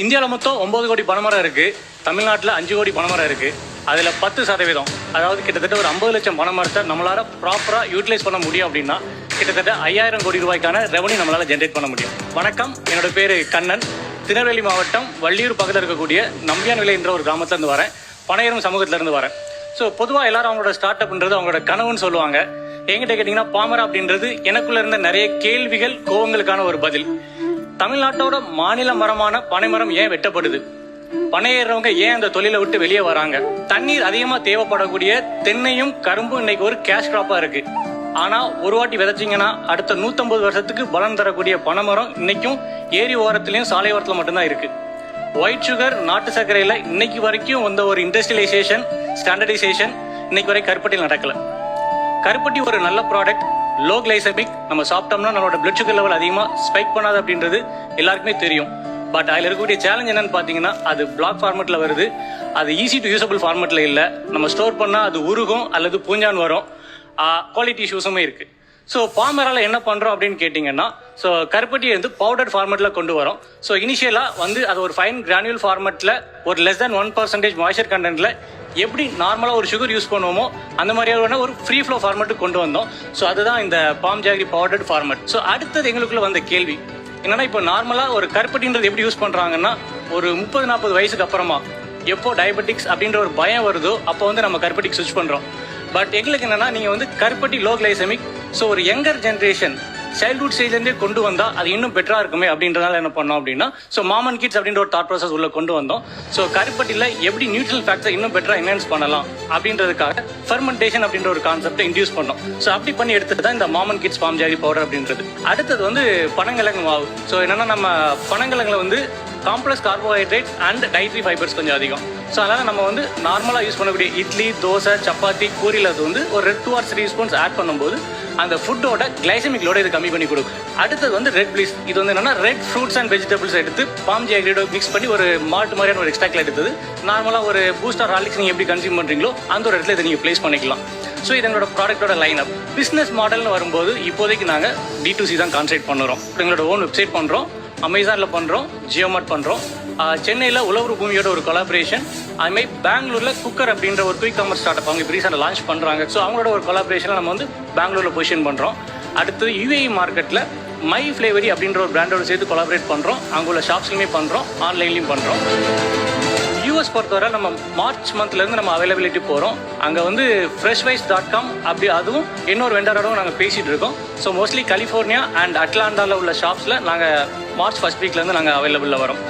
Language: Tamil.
இந்தியாவில் மொத்தம் 9 கோடி பனைமரம் இருக்குது. தமிழ்நாட்டில் 5 கோடி பனைமரம் இருக்குது. அதில் 10%, அதாவது கிட்டத்தட்ட ஒரு 50 லட்சம் பனைமரத்தை நம்மளால் ப்ராப்பராக யூட்டிலைஸ் பண்ண முடியும் அப்படின்னா கிட்டத்தட்ட 5000 கோடி ரூபாய்க்கான ரெவன்யூ நம்மளால் ஜென்ரேட் பண்ண முடியும். வணக்கம், என்னோட பேர் கண்ணன். திருநெல்வேலி மாவட்டம் வள்ளியூர் பக்கத்தில் இருக்கக்கூடிய நம்பியான் விலை என்ற ஒரு கிராமத்துலேருந்து வரேன். பனையரும் சமூகத்திலேருந்து வரேன். ஸோ பொதுவாக எல்லாரும் அவங்களோட ஸ்டார்ட் அப்ன்றது அவங்களோட கனவுன்னு சொல்லுவாங்க. என்கிட்ட கேட்டிங்கன்னா பாமரம் அப்படின்றது எனக்குள்ள இருந்த நிறைய கேள்விகள் கோவங்களுக்கான ஒரு பதில். தமிழ்நாட்டோட மாநில மரமான பனைமரம் ஏன் வெட்டப்படுது? பனையேறவங்க ஏன் அந்த தொழிலை விட்டு வெளியே வராங்க? தண்ணீர் அதிகமாக தேவைப்படக்கூடிய தென்னையும் கரும்பும் இன்னைக்கு ஒரு கேஷ் கிராப்பாக இருக்கு. ஆனால் ஒரு வாட்டி விதைச்சிங்கன்னா அடுத்த 150 வருஷத்துக்கு பலன் தரக்கூடிய பனைமரம் இன்னைக்கும் ஏரி ஓரத்துலையும் சாலை ஓரத்தில் மட்டும்தான் இருக்கு. ஒயிட் சுகர், நாட்டு சர்க்கரையில் இன்னைக்கு வரைக்கும் வந்த ஒரு இண்டஸ்ட்ரியலைசேஷன், ஸ்டாண்டர்டைசேஷன் இன்னைக்கு வரை கருப்பட்டியில் நடக்கல. கருப்பட்டி ஒரு நல்ல ப்ராடக்ட், லோ கிளைசமிக். நம்ம சாப்பிட்டோம்னா நம்மளோட பிளட் சுகர் லெவல் அதிகமாக ஸ்பைக் பண்ணாது அப்படின்றது எல்லாருக்குமே தெரியும். பட் அதில் இருக்கக்கூடிய சேலஞ்ச் என்னன்னு பார்த்தீங்கன்னா, அது பிளாக் ஃபார்மெட்டில் வருது. அது ஈஸி டு யூசபிள் ஃபார்மெட்டில் இல்லை. நம்ம ஸ்டோர் பண்ணால் அது உருகும் அல்லது பூஞ்சான் வரும். குவாலிட்டி இஷ்யூஸுமே இருக்குது. ஸோ பாமரால் என்ன பண்ணுறோம் அப்படின்னு கேட்டிங்கன்னா, ஸோ கருப்பட்டியை வந்து பவுடர் ஃபார்மெட்டில் கொண்டு வரோம். ஸோ இனிஷியலாக வந்து அது ஒரு ஃபைன் கிரானியூல் ஃபார்மெட்டில் ஒரு less than 1% மாய்ச்சர் கண்டென்ட்டில் எப்படி நார்மலாக ஒரு சுகர் யூஸ் பண்ணுவோமோ அந்த மாதிரியான ஒரு ஃப்ரீ ஃப்ளோ ஃபார்மெட்டுக்கு கொண்டு வந்தோம். ஸோ அதுதான் இந்த palm jaggery powdered format. So அடுத்தது எங்களுக்குள்ள வந்த கேள்வி என்னன்னா, இப்போ நார்மலாக ஒரு கருப்பட்டின்றது எப்படி யூஸ் பண்ணுறாங்கன்னா, ஒரு 30-40 வயசுக்கு அப்புறமா எப்போ டயபெட்டிக்ஸ் அப்படின்ற ஒரு பயம் வருதோ அப்போ வந்து நம்ம கருப்பட்டிக்கு ஸ்விட்ச் பண்ணுறோம். பட் எங்களுக்கு என்னன்னா, நீங்கள் வந்து கருப்பட்டி லோ கிளைசமிக், ஸோ ஒரு யங்கர் ஜென்ரேஷன் சைல்ட்ஹுட் ஸ்டேஜ்லேருந்தே கொண்டு வந்தால் அது இன்னும் பெட்டராக இருக்குமே அப்படின்றதால என்ன பண்ணோம் அப்படின்னா, ஸோ மாமன் கிட்ஸ் அப்படின்ற ஒரு தாட் ப்ராசஸ் உள்ள கொண்டு வந்தோம். ஸோ கருப்பட்டியில் எப்படி நியூட்ரல் ஃபேக்டர் இன்னும் பெட்டராக என்ஹான்ஸ் பண்ணலாம் அப்படின்றதுக்காக ஃபெர்மெண்டேஷன் அப்படின்ற ஒரு கான்செப்டை இன்டியூஸ் பண்ணோம். ஸோ அப்படி பண்ணி எடுத்துட்டு தான் இந்த மாமன் கிட்ஸ் பாம் ஜாகரி பவுடர் அப்படின்றது. அடுத்தது வந்து பனங்கிழங்கு மாவு. ஸோ என்னன்னா, நம்ம பனங்கிழங்குல வந்து complex carbohydrate and dietary fibres கொஞ்சம் அதிகம். ஸோ அதனால் நம்ம வந்து நார்மலாக யூஸ் பண்ணக்கூடிய இட்லி, தோசை, சப்பாத்தி, பூரியில் அது வந்து ஒரு 2 or 3 ஸ்பூன்ஸ் ஆட் பண்ணும்போது அந்த ஃபுட்டோட கிளைசமிக் லோட இது கம்மி பண்ணி கொடுக்கும். அடுத்தது வந்து ரெட் பிளிஸ். இது வந்து என்னன்னா, ரெட் ஃப்ரூட்ஸ் அண்ட் வெஜிடபிள்ஸ் எடுத்து பாம் ஜாகரியோட மிக்ஸ் பண்ணி ஒரு மால்ட் மாதிரியான ஒரு எக்ஸ்ட்ராக்ட்ல எடுத்தது. நார்மலாக ஒரு பூஸ்ட் ஆர் ஹார்லிக்ஸ் நீங்கள் எப்படி கன்சியூம் பண்ணுறீங்களோ அந்த ஒரு இடத்துல இதை நீங்கள் ப்ளேஸ் பண்ணிக்கலாம். ஸோ இது எங்களோட ப்ராடக்டோட லைன் அப். பிஸ்னஸ் மாடல்னு வரும்போது இப்போதைக்கு நாங்கள் D2C தான் கான்சென்ட்ரேட் பண்ணுறோம். எங்களோட ஓன் வெப்சைட் பண்ணுறோம், அமேசானில் பண்ணுறோம், ஜியோமார்ட் பண்ணுறோம். சென்னையில் உழவு பூமியோட ஒரு கொலாபரேஷன். அதுமாதிரி பெங்களூரில் குக்கர் அப்படின்ற ஒரு குயிக் காமர்ஸ் ஸ்டார்ட் அப் அவங்க இப்போ ரீசெண்டாக லான்ச் பண்ணுறாங்க. ஸோ அவங்களோட ஒரு கொலாபரேஷனில் நம்ம வந்து பெங்களூரில் பொசிஷன் பண்ணுறோம். அடுத்தது UAE மார்க்கெட்டில் மை ஃப்ளேவரி அப்படின்ற ஒரு பிராண்டோட சேர்த்து கொலாபரேட் பண்ணுறோம். அங்கே உள்ள ஷாப்ஸ்லையுமே பண்ணுறோம், ஆன்லைன்லையும் பண்ணுறோம். US பொறுத்தவரை நம்ம மார்ச் மந்த்லேருந்து நம்ம அவைலபிலிட்டி போகிறோம். அங்கே வந்து freshwise.com அப்படி அதுவும் இன்னொரு வெண்டரோடும் நாங்கள் பேசிகிட்டு இருக்கோம். ஸோ மோஸ்ட்லி கலிஃபோர்னியா அண்ட் அட்லாண்டாவில் உள்ள ஷாப்ஸில் நாங்கள் மார்ச் 1st வீக்லேருந்து நாங்கள் அவைலபிளில் வரோம்.